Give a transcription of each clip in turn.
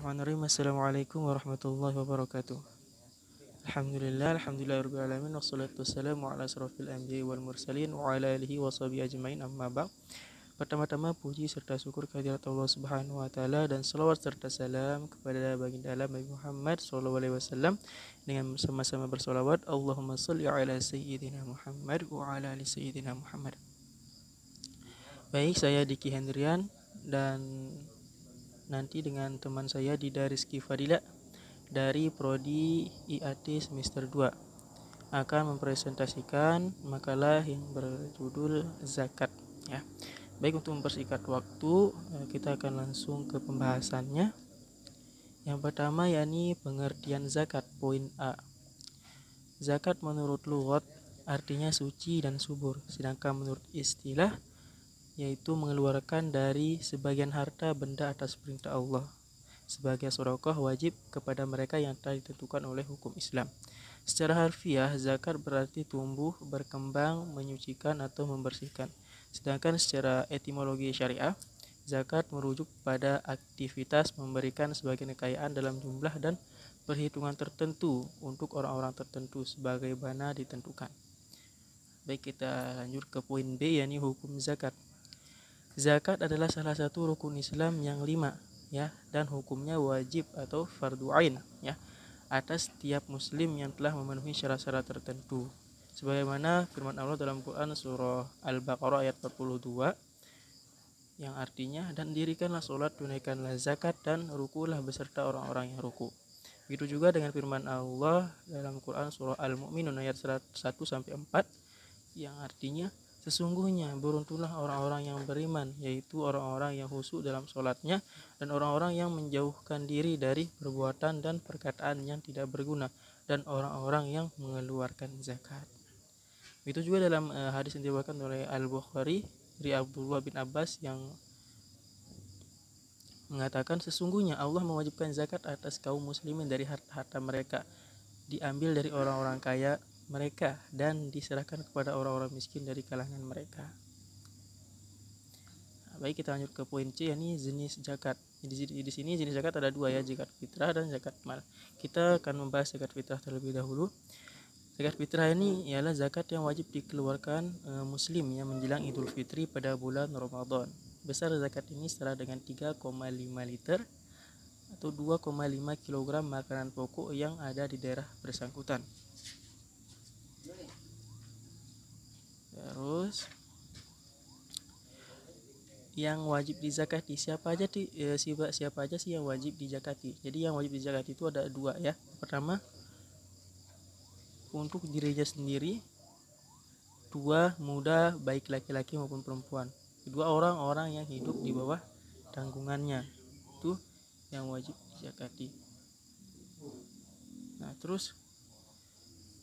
Bismillahirrahmanirrahim. Assalamualaikum warahmatullahi wabarakatuh. Alhamdulillah rabbil alamin wassalatu wassalamu ala asrofil anbiya'i wal mursalin wa ala alihi washabihi ajmain amma ba'd. Pertama-tama puji serta syukur kehadirat Allah Subhanahu wa taala dan selawat serta salam kepada baginda alam Nabi Muhammad sallallahu alaihi wasallam dengan sama-sama bersolawat Allahumma shalli ala sayyidina Muhammad wa ala ali sayyidina Muhammad. Baik, saya Diki Hendrian dan nanti dengan teman saya Dida Rizky Fadila dari Prodi IAT semester 2 akan mempresentasikan makalah yang berjudul zakat ya. Baik, untuk mempersingkat waktu kita akan langsung ke pembahasannya. Yang pertama yakni pengertian zakat, poin A. Zakat menurut lughat artinya suci dan subur, sedangkan menurut istilah yaitu mengeluarkan dari sebagian harta benda atas perintah Allah sebagai sedekah wajib kepada mereka yang telah ditentukan oleh hukum Islam. Secara harfiah, zakat berarti tumbuh, berkembang, menyucikan atau membersihkan. Sedangkan secara etimologi syariah, zakat merujuk pada aktivitas memberikan sebagian kekayaan dalam jumlah dan perhitungan tertentu untuk orang-orang tertentu sebagaimana ditentukan. Baik, kita lanjut ke poin B yakni hukum zakat. Zakat adalah salah satu rukun Islam yang 5 ya, dan hukumnya wajib atau fardu ain ya atas setiap muslim yang telah memenuhi syarat-syarat tertentu. Sebagaimana firman Allah dalam Quran surah Al-Baqarah ayat 42 yang artinya, dan dirikanlah sholat, tunaikanlah zakat, dan rukulah beserta orang-orang yang ruku. Begitu juga dengan firman Allah dalam Quran surah Al-Mu'minun ayat 1-4 yang artinya, sesungguhnya beruntunglah orang-orang yang beriman, yaitu orang-orang yang khusyuk dalam sholatnya dan orang-orang yang menjauhkan diri dari perbuatan dan perkataan yang tidak berguna, dan orang-orang yang mengeluarkan zakat. Itu juga dalam hadis yang diriwayatkan oleh Al-Bukhari dari Abdullah bin Abbas yang mengatakan, sesungguhnya Allah mewajibkan zakat atas kaum muslimin dari harta-harta mereka, diambil dari orang-orang kaya mereka dan diserahkan kepada orang-orang miskin dari kalangan mereka. Baik, kita lanjut ke poin C yakni jenis zakat. Di sini jenis zakat ada 2 ya, zakat fitrah dan zakat mal. Kita akan membahas zakat fitrah terlebih dahulu. Zakat fitrah ini ialah zakat yang wajib dikeluarkan muslim yang menjelang Idul Fitri pada bulan Ramadan. Besar zakat ini setara dengan 3,5 liter atau 2,5 kg makanan pokok yang ada di daerah bersangkutan. Terus yang wajib dizakati siapa aja sih yang wajib dizakati? Jadi yang wajib dizakati itu ada 2 ya. Pertama, untuk dirinya sendiri. 2, muda baik laki-laki maupun perempuan. Kedua, orang-orang yang hidup di bawah tanggungannya. Itu yang wajib dizakati. Nah, terus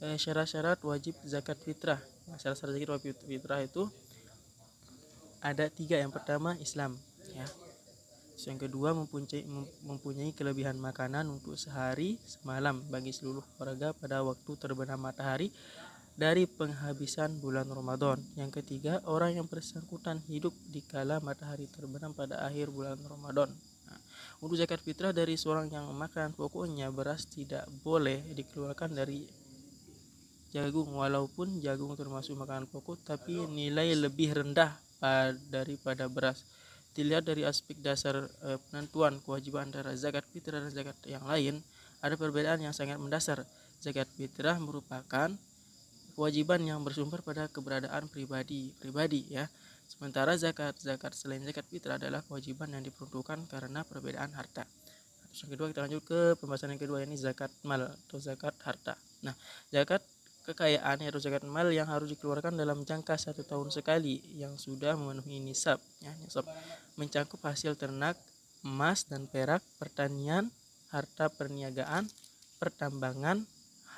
syarat-syarat wajib zakat fitrah. Nah, syarat-syarat zakat wajib fitrah itu ada 3. Yang pertama, Islam ya. Yang kedua, mempunyai kelebihan makanan untuk sehari semalam bagi seluruh keluarga pada waktu terbenam matahari dari penghabisan bulan Ramadan. Yang ketiga, orang yang bersangkutan hidup di kala matahari terbenam pada akhir bulan Ramadan. Nah, untuk zakat fitrah dari seorang yang makan pokoknya beras tidak boleh dikeluarkan dari jagung, walaupun jagung termasuk makanan pokok tapi nilai lebih rendah daripada beras. Dilihat dari aspek dasar penentuan kewajiban antara zakat fitrah dan zakat yang lain, ada perbedaan yang sangat mendasar. Zakat fitrah merupakan kewajiban yang bersumber pada keberadaan pribadi ya. Sementara zakat selain zakat fitrah adalah kewajiban yang diperuntukkan karena perbedaan harta. Terus yang kedua, kita lanjut ke pembahasan yang kedua, ini zakat mal atau zakat harta. Nah, zakat kekayaan atau zakat mal yang harus dikeluarkan dalam jangka 1 tahun sekali yang sudah memenuhi nisab ya. Nisab mencakup hasil ternak, emas dan perak, pertanian, harta perniagaan, pertambangan,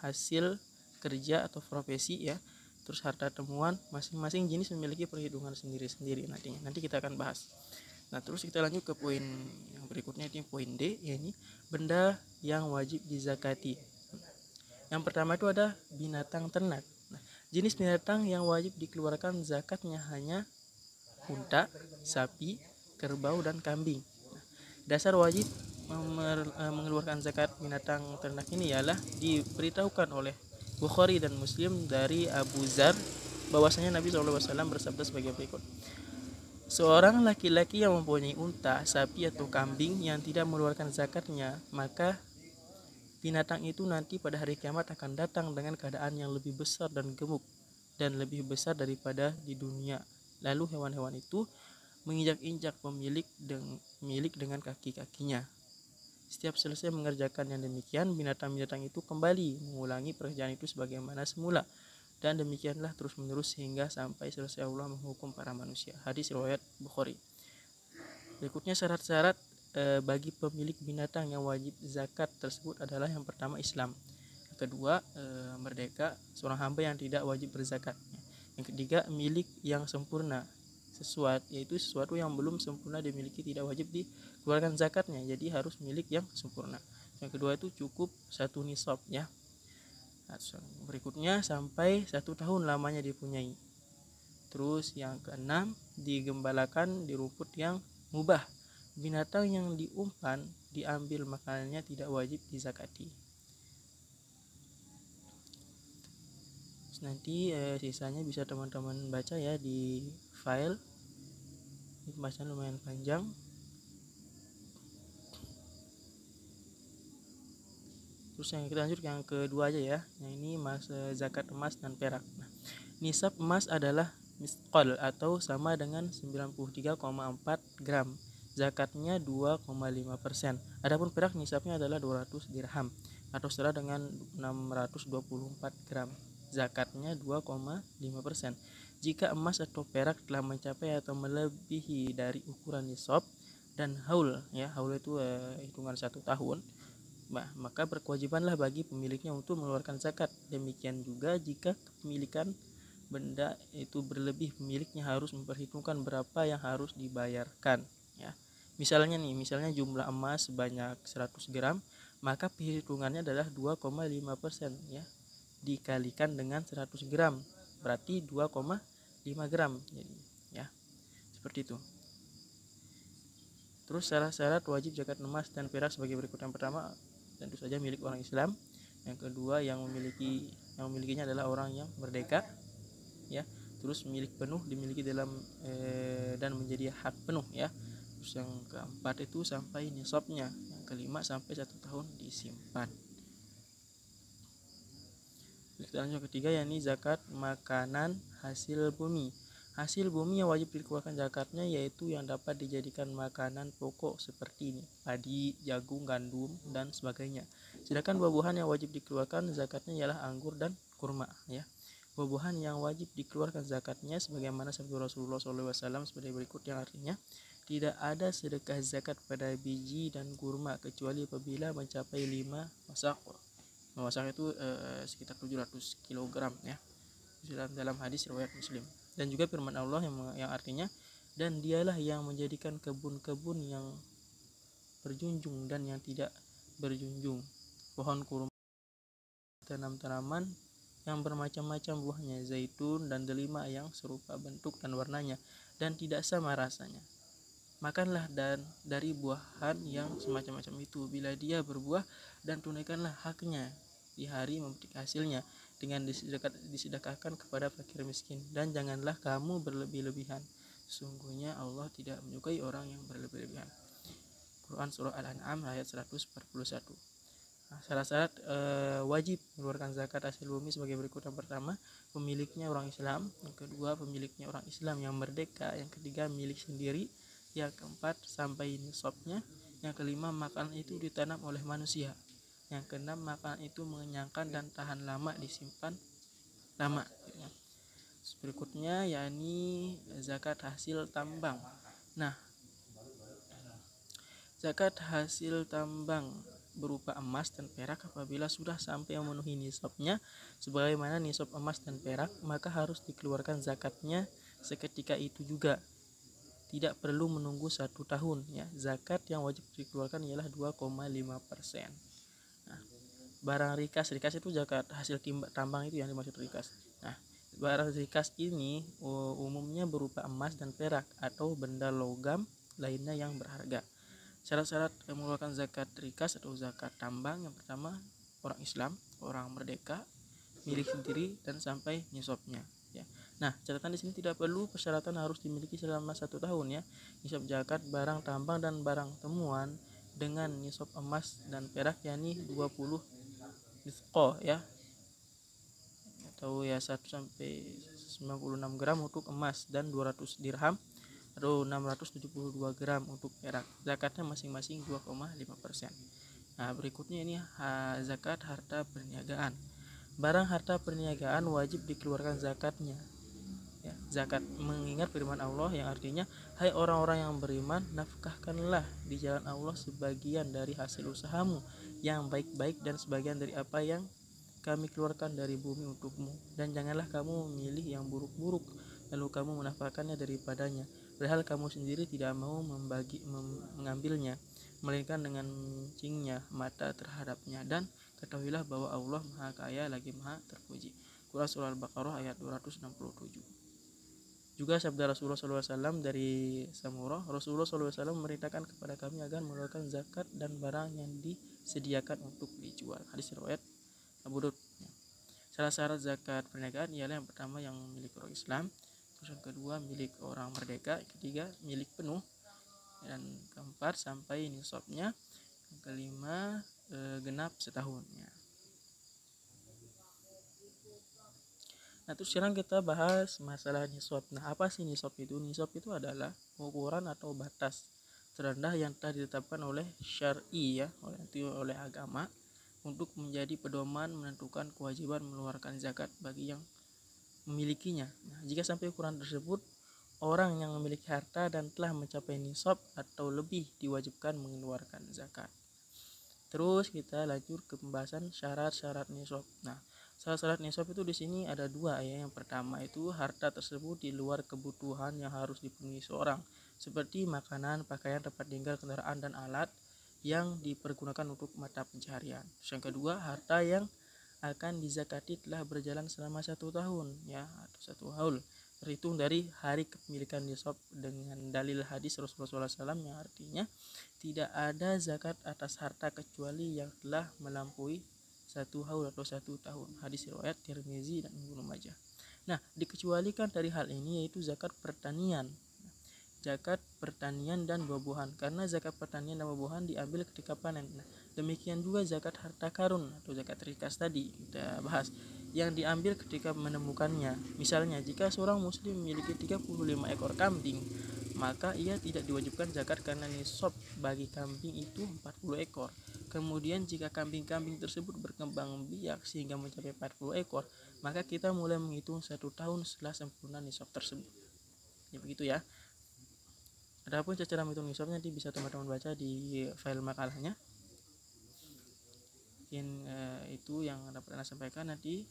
hasil kerja atau profesi ya. Terus harta temuan, masing-masing jenis memiliki perhitungan sendiri-sendiri nantinya. Nanti kita akan bahas. Nah, terus kita lanjut ke poin yang berikutnya, ini poin D yakni benda yang wajib dizakati. Yang pertama itu ada binatang ternak. Nah, jenis binatang yang wajib dikeluarkan zakatnya hanya unta, sapi, kerbau dan kambing. Nah, dasar wajib mengeluarkan zakat binatang ternak ini ialah diberitahukan oleh Bukhari dan Muslim dari Abu Dzar bahwasanya Nabi SAW bersabda sebagai berikut: seorang laki-laki yang mempunyai unta, sapi atau kambing yang tidak mengeluarkan zakatnya, maka binatang itu nanti pada hari kiamat akan datang dengan keadaan yang lebih besar dan gemuk dan lebih besar daripada di dunia. Lalu hewan-hewan itu menginjak-injak pemilik dengan kaki-kakinya. Setiap selesai mengerjakan yang demikian, binatang-binatang itu kembali mengulangi pekerjaan itu sebagaimana semula. Dan demikianlah terus-menerus hingga sampai selesai Allah menghukum para manusia. Hadis riwayat Bukhari. Berikutnya syarat-syarat bagi pemilik binatang yang wajib zakat tersebut adalah: yang pertama Islam, yang kedua merdeka, seorang hamba yang tidak wajib berzakat, yang ketiga milik yang sempurna, yaitu sesuatu yang belum sempurna dimiliki tidak wajib dikeluarkan zakatnya, jadi harus milik yang sempurna. Yang kedua itu cukup 1 nisab ya. Berikutnya sampai 1 tahun lamanya dipunyai. Terus yang keenam digembalakan di rumput yang mubah. Binatang yang diumpan diambil makanannya tidak wajib dizakati. Nanti sisanya bisa teman-teman baca ya di file. Ini pembahasan lumayan panjang. Terus yang kita lanjut yang kedua aja ya. Yang ini zakat emas dan perak. Nah, nisab emas adalah misqal atau sama dengan 93,4 gram. Zakatnya 2,5%. Adapun perak nisabnya adalah 200 dirham atau setara dengan 624 gram. Zakatnya 2,5%. Jika emas atau perak telah mencapai atau melebihi dari ukuran nisab dan haul ya, haul itu hitungan 1 tahun, maka berkewajibanlah bagi pemiliknya untuk mengeluarkan zakat. Demikian juga jika kepemilikan benda itu berlebih, pemiliknya harus memperhitungkan berapa yang harus dibayarkan ya. Misalnya jumlah emas sebanyak 100 gram, maka perhitungannya adalah 2,5% ya, dikalikan dengan 100 gram berarti 2,5 gram jadi ya, seperti itu. Terus syarat-syarat wajib zakat emas dan perak sebagai berikut. Yang pertama tentu saja milik orang Islam. Yang kedua yang memilikinya adalah orang yang merdeka ya. Terus milik penuh dimiliki dalam dan menjadi hak penuh ya. Terus yang keempat itu sampai nisabnya. Yang kelima sampai 1 tahun disimpan. Yang ketiga yakni zakat makanan hasil bumi. Hasil bumi yang wajib dikeluarkan zakatnya yaitu yang dapat dijadikan makanan pokok seperti ini: padi, jagung, gandum dan sebagainya. Sedangkan buah-buahan yang wajib dikeluarkan zakatnya ialah anggur dan kurma ya. Buah-buahan yang wajib dikeluarkan zakatnya sebagaimana sabda Rasulullah SAW sebagai berikut, yang artinya tidak ada sedekah zakat pada biji dan kurma kecuali apabila mencapai 5 wasak. Wasak itu sekitar 700 kg ya, dalam hadis riwayat Muslim. Dan juga firman Allah yang artinya, dan dialah yang menjadikan kebun-kebun yang berjunjung dan yang tidak berjunjung, pohon kurma, tanaman-tanaman yang bermacam-macam buahnya, zaitun dan delima yang serupa bentuk dan warnanya dan tidak sama rasanya. Makanlah dari buahan yang semacam-macam itu bila dia berbuah, dan tunaikanlah haknya di hari memetik hasilnya dengan disedekahkan kepada fakir miskin, dan janganlah kamu berlebih-lebihan. Sesungguhnya Allah tidak menyukai orang yang berlebih-lebihan. Quran Surah Al-An'am ayat 141. Syarat-syarat wajib mengeluarkan zakat hasil bumi sebagai berikut. Yang pertama pemiliknya orang Islam, yang kedua pemiliknya orang Islam yang merdeka, yang ketiga milik sendiri, yang keempat sampai nisabnya, yang kelima makanan itu ditanam oleh manusia, yang keenam makanan itu mengenyangkan dan tahan lama, disimpan lama. Berikutnya yakni zakat hasil tambang. Nah, zakat hasil tambang berupa emas dan perak apabila sudah sampai memenuhi nisabnya sebagaimana nisab emas dan perak, maka harus dikeluarkan zakatnya seketika itu juga, tidak perlu menunggu 1 tahun ya. Zakat yang wajib dikeluarkan ialah 2,5%. Nah, barang rikas itu zakat hasil tambang itu yang dimaksud rikas. Nah, barang rikas ini umumnya berupa emas dan perak atau benda logam lainnya yang berharga. Syarat-syarat mengeluarkan zakat rikas atau zakat tambang, yang pertama orang Islam, orang merdeka, milik sendiri dan sampai nisabnya ya. Nah, catatan di sini tidak perlu persyaratan harus dimiliki selama 1 tahun ya. Nisab zakat barang tambang dan barang temuan dengan nisab emas dan perak yakni 20 misqal ya, atau ya 1 sampai 96 gram untuk emas dan 200 dirham atau 672 gram untuk perak. Zakatnya masing-masing 2,5%. Nah, berikutnya ini zakat harta perniagaan. Barang harta perniagaan wajib dikeluarkan zakatnya ya. Zakat mengingat firman Allah yang artinya, hai orang-orang yang beriman, nafkahkanlah di jalan Allah sebagian dari hasil usahamu yang baik-baik dan sebagian dari apa yang kami keluarkan dari bumi untukmu, dan janganlah kamu memilih yang buruk-buruk lalu kamu menafkahkannya daripadanya, padahal kamu sendiri tidak mau mengambilnya, melainkan dengan mencingnya mata terhadapnya, dan ketahuilah bahwa Allah Maha Kaya lagi Maha Terpuji. Quran Surah Al-Baqarah ayat 267. Juga sabda Rasulullah SAW dari Samurah, Rasulullah SAW memerintahkan kepada kami agar mengeluarkan zakat dan barang yang disediakan untuk dijual. Hadis riwayat Abu Daud. Salah syarat zakat perniagaan ialah yang pertama yang milik orang Islam, terus yang kedua milik orang merdeka, ketiga milik penuh, dan keempat sampai nisabnya, yang kelima genap setahun ya. Nah, terus sekarang kita bahas masalah nisab. Nah, apa sih nisab itu? Nisab itu adalah ukuran atau batas terendah yang telah ditetapkan oleh syar'i ya, oleh agama untuk menjadi pedoman menentukan kewajiban mengeluarkan zakat bagi yang memilikinya. Nah, jika sampai ukuran tersebut, orang yang memiliki harta dan telah mencapai nisab atau lebih diwajibkan mengeluarkan zakat. Terus kita lanjut ke pembahasan syarat-syarat nisab. Nah, syarat-syarat nisab itu di sini ada dua ya. Yang pertama itu harta tersebut di luar kebutuhan yang harus dipenuhi seorang, seperti makanan, pakaian, tempat tinggal, kendaraan dan alat yang dipergunakan untuk mata pencaharian. Yang kedua, harta yang akan dizakati telah berjalan selama 1 tahun ya, atau 1 haul terhitung dari hari kepemilikan nisab, dengan dalil hadis Rasulullah SAW yang artinya tidak ada zakat atas harta kecuali yang telah melampaui 1 haul atau 1 tahun. Hadis riwayat Tirmizi dan Ibnu Majah. Nah, dikecualikan dari hal ini yaitu zakat pertanian. Zakat pertanian dan buah-buahan, karena zakat pertanian dan buah-buahan diambil ketika panen. Nah, demikian juga zakat harta karun atau zakat rikas tadi kita bahas, yang diambil ketika menemukannya. Misalnya, jika seorang muslim memiliki 35 ekor kambing, maka ia tidak diwajibkan zakat karena nisab bagi kambing itu 40 ekor. Kemudian jika kambing-kambing tersebut berkembang biak sehingga mencapai 40 ekor, maka kita mulai menghitung 1 tahun setelah sempurna nisab tersebut. Ya, begitu ya. Adapun cara menghitung nisab nanti bisa teman-teman baca di file makalahnya. Mungkin itu yang dapat Anda sampaikan. Nanti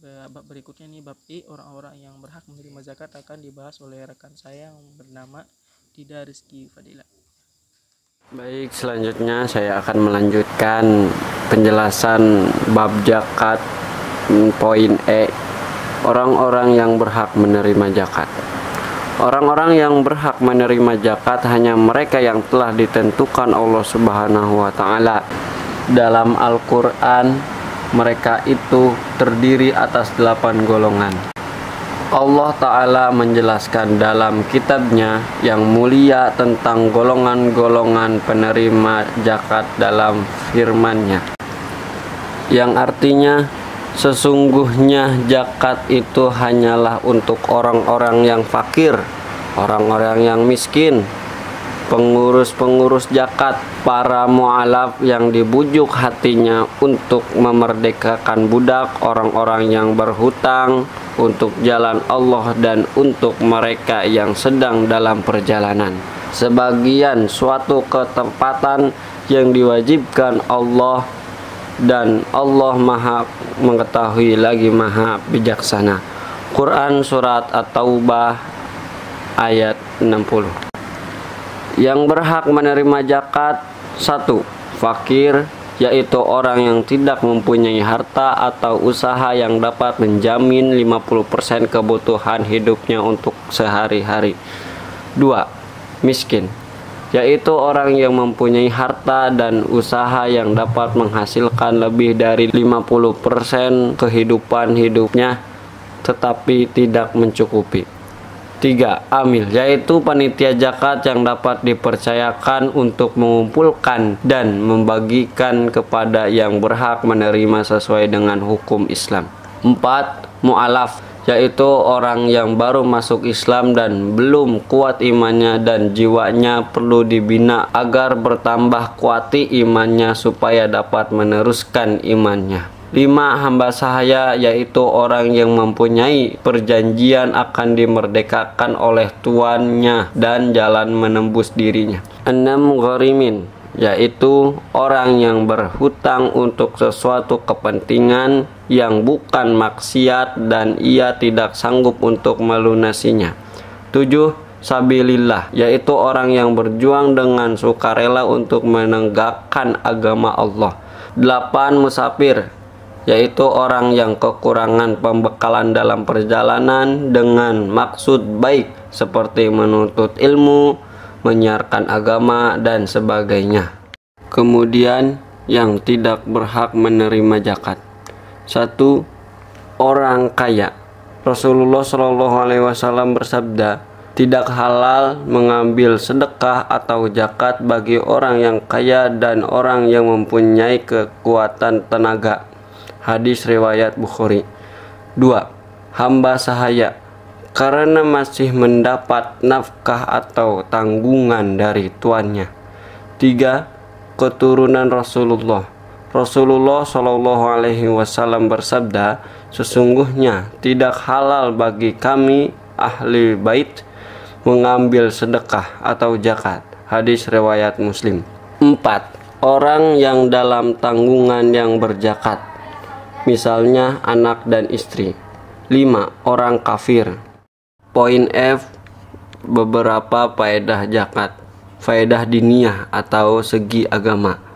bab berikutnya nih, bab E, orang-orang yang berhak menerima zakat, akan dibahas oleh rekan saya yang bernama Dida Rizky Fadila. Baik, selanjutnya saya akan melanjutkan penjelasan bab zakat poin E, orang-orang yang berhak menerima zakat. Orang-orang yang berhak menerima zakat hanya mereka yang telah ditentukan Allah Subhanahu wa Ta'ala. Dalam Al-Quran, mereka itu terdiri atas 8 golongan. Allah Ta'ala menjelaskan dalam kitabnya yang mulia tentang golongan-golongan penerima zakat dalam firman-Nya, yang artinya, sesungguhnya zakat itu hanyalah untuk orang-orang yang fakir, orang-orang yang miskin, pengurus-pengurus zakat, para mu'alaf yang dibujuk hatinya untuk memerdekakan budak, orang-orang yang berhutang untuk jalan Allah, dan untuk mereka yang sedang dalam perjalanan. Sebagian suatu ketepatan yang diwajibkan Allah, dan Allah Maha mengetahui lagi Maha bijaksana. Quran Surat At-Taubah ayat 60. Yang berhak menerima zakat: 1. Fakir, yaitu orang yang tidak mempunyai harta atau usaha yang dapat menjamin 50% kebutuhan hidupnya untuk sehari-hari. 2. Miskin, yaitu orang yang mempunyai harta dan usaha yang dapat menghasilkan lebih dari 50% kehidupan hidupnya tetapi tidak mencukupi. 3. Amil, yaitu panitia zakat yang dapat dipercayakan untuk mengumpulkan dan membagikan kepada yang berhak menerima sesuai dengan hukum Islam. 4. Mu'alaf, yaitu orang yang baru masuk Islam dan belum kuat imannya dan jiwanya perlu dibina agar bertambah kuati imannya supaya dapat meneruskan imannya. 5. Hamba sahaya, yaitu orang yang mempunyai perjanjian akan dimerdekakan oleh tuannya dan jalan menembus dirinya. 6. Gharimin, yaitu orang yang berhutang untuk sesuatu kepentingan yang bukan maksiat dan ia tidak sanggup untuk melunasinya. 7. Sabilillah, yaitu orang yang berjuang dengan sukarela untuk menegakkan agama Allah. 8. Musafir, yaitu orang yang kekurangan pembekalan dalam perjalanan dengan maksud baik seperti menuntut ilmu, menyiarkan agama, dan sebagainya. Kemudian yang tidak berhak menerima zakat. 1. Orang kaya. Rasulullah SAW bersabda, tidak halal mengambil sedekah atau zakat bagi orang yang kaya dan orang yang mempunyai kekuatan tenaga. Hadis riwayat Bukhari. 2. Hamba sahaya, karena masih mendapat nafkah atau tanggungan dari tuannya. 3. Keturunan Rasulullah. Rasulullah SAW bersabda, sesungguhnya tidak halal bagi kami ahli bait mengambil sedekah atau zakat. Hadis riwayat Muslim. 4. Orang yang dalam tanggungan yang berzakat, misalnya anak dan istri. 5. Orang kafir. Poin F. Beberapa faedah zakat. Faedah diniyah atau segi agama.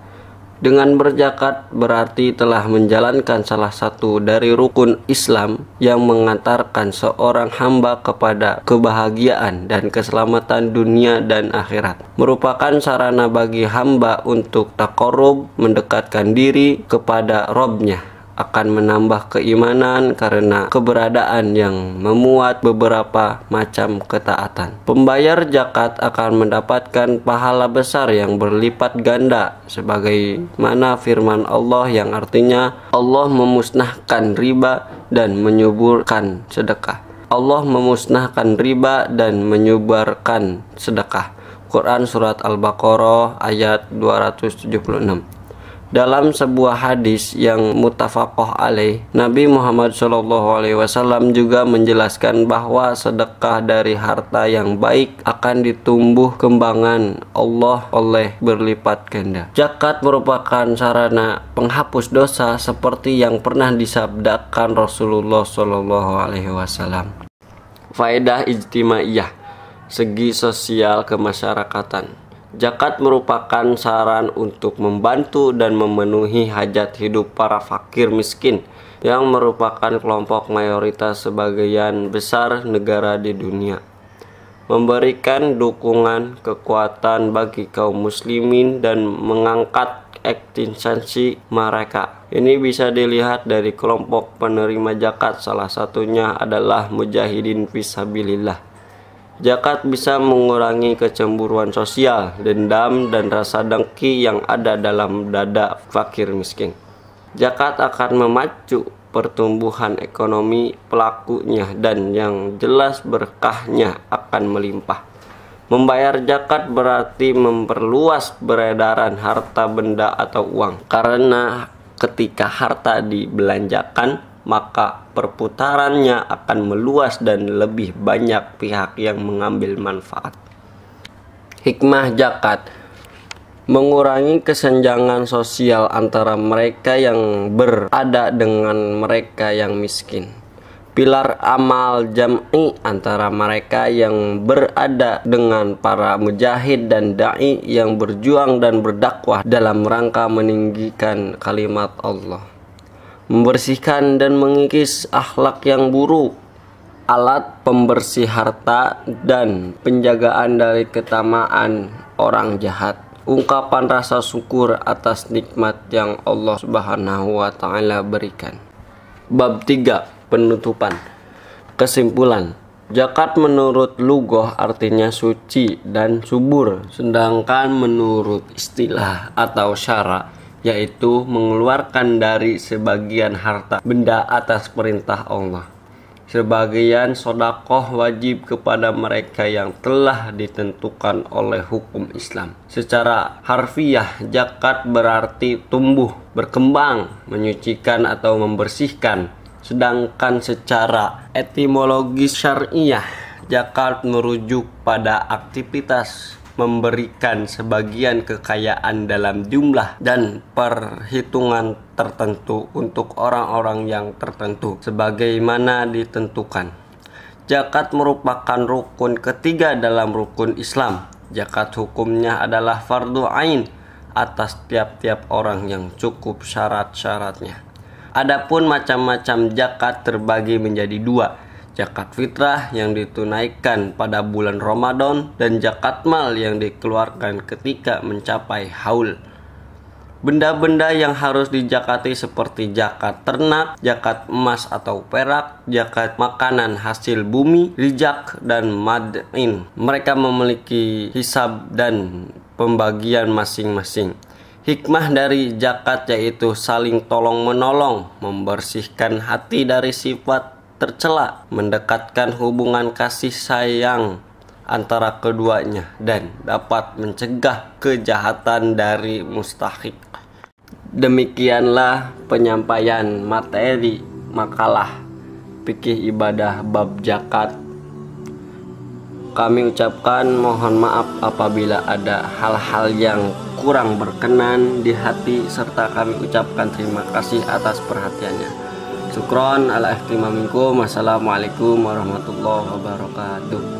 Dengan berzakat berarti telah menjalankan salah satu dari rukun Islam yang mengantarkan seorang hamba kepada kebahagiaan dan keselamatan dunia dan akhirat. Merupakan sarana bagi hamba untuk taqarrub, mendekatkan diri kepada Rabb-Nya, akan menambah keimanan karena keberadaan yang memuat beberapa macam ketaatan. Pembayar zakat akan mendapatkan pahala besar yang berlipat ganda sebagaimana firman Allah yang artinya Allah memusnahkan riba dan menyuburkan sedekah. Allah memusnahkan riba dan menyuburkan sedekah. Quran surat Al-Baqarah ayat 276. Dalam sebuah hadis yang muttafaqah alaih, Nabi Muhammad SAW juga menjelaskan bahwa sedekah dari harta yang baik akan ditumbuh kembangan Allah oleh berlipat ganda. Zakat merupakan sarana penghapus dosa seperti yang pernah disabdakan Rasulullah SAW. Faedah ijtimaiyah, segi sosial kemasyarakatan. Zakat merupakan saran untuk membantu dan memenuhi hajat hidup para fakir miskin yang merupakan kelompok mayoritas sebagian besar negara di dunia. Memberikan dukungan kekuatan bagi kaum muslimin dan mengangkat eksistensi mereka. Ini bisa dilihat dari kelompok penerima zakat, salah satunya adalah mujahidin fisabilillah. Zakat bisa mengurangi kecemburuan sosial, dendam, dan rasa dengki yang ada dalam dada fakir miskin. Zakat akan memacu pertumbuhan ekonomi pelakunya dan yang jelas berkahnya akan melimpah. Membayar zakat berarti memperluas peredaran harta benda atau uang, karena ketika harta dibelanjakan maka perputarannya akan meluas dan lebih banyak pihak yang mengambil manfaat. Hikmah zakat mengurangi kesenjangan sosial antara mereka yang berada dengan mereka yang miskin. Pilar amal jam'i antara mereka yang berada dengan para mujahid dan da'i yang berjuang dan berdakwah dalam rangka meninggikan kalimat Allah. Membersihkan dan mengikis akhlak yang buruk, alat pembersih harta dan penjagaan dari ketamaan orang jahat. Ungkapan rasa syukur atas nikmat yang Allah Subhanahu wa taala berikan. Bab 3, penutupan. Kesimpulan. Zakat menurut lughah artinya suci dan subur, sedangkan menurut istilah atau syara yaitu mengeluarkan dari sebagian harta benda atas perintah Allah. Sebagian sodakoh wajib kepada mereka yang telah ditentukan oleh hukum Islam. Secara harfiah, zakat berarti tumbuh, berkembang, menyucikan atau membersihkan. Sedangkan secara etimologis syariah, zakat merujuk pada aktivitas memberikan sebagian kekayaan dalam jumlah dan perhitungan tertentu untuk orang-orang yang tertentu sebagaimana ditentukan. Zakat merupakan rukun ketiga dalam rukun Islam. Zakat hukumnya adalah fardu ain atas tiap-tiap orang yang cukup syarat-syaratnya. Adapun macam-macam zakat terbagi menjadi dua. Zakat fitrah yang ditunaikan pada bulan Ramadan dan zakat mal yang dikeluarkan ketika mencapai haul. Benda-benda yang harus dizakati seperti zakat ternak, zakat emas atau perak, zakat makanan hasil bumi, rizak dan mad'in. Mereka memiliki hisab dan pembagian masing-masing. Hikmah dari zakat yaitu saling tolong-menolong, membersihkan hati dari sifat tercela, mendekatkan hubungan kasih sayang antara keduanya, dan dapat mencegah kejahatan dari mustahik. Demikianlah penyampaian materi makalah fikih ibadah bab zakat. Kami ucapkan mohon maaf apabila ada hal-hal yang kurang berkenan di hati, serta kami ucapkan terima kasih atas perhatiannya. Syukron ala ihtimamikum. Wassalamualaikum warahmatullahi wabarakatuh.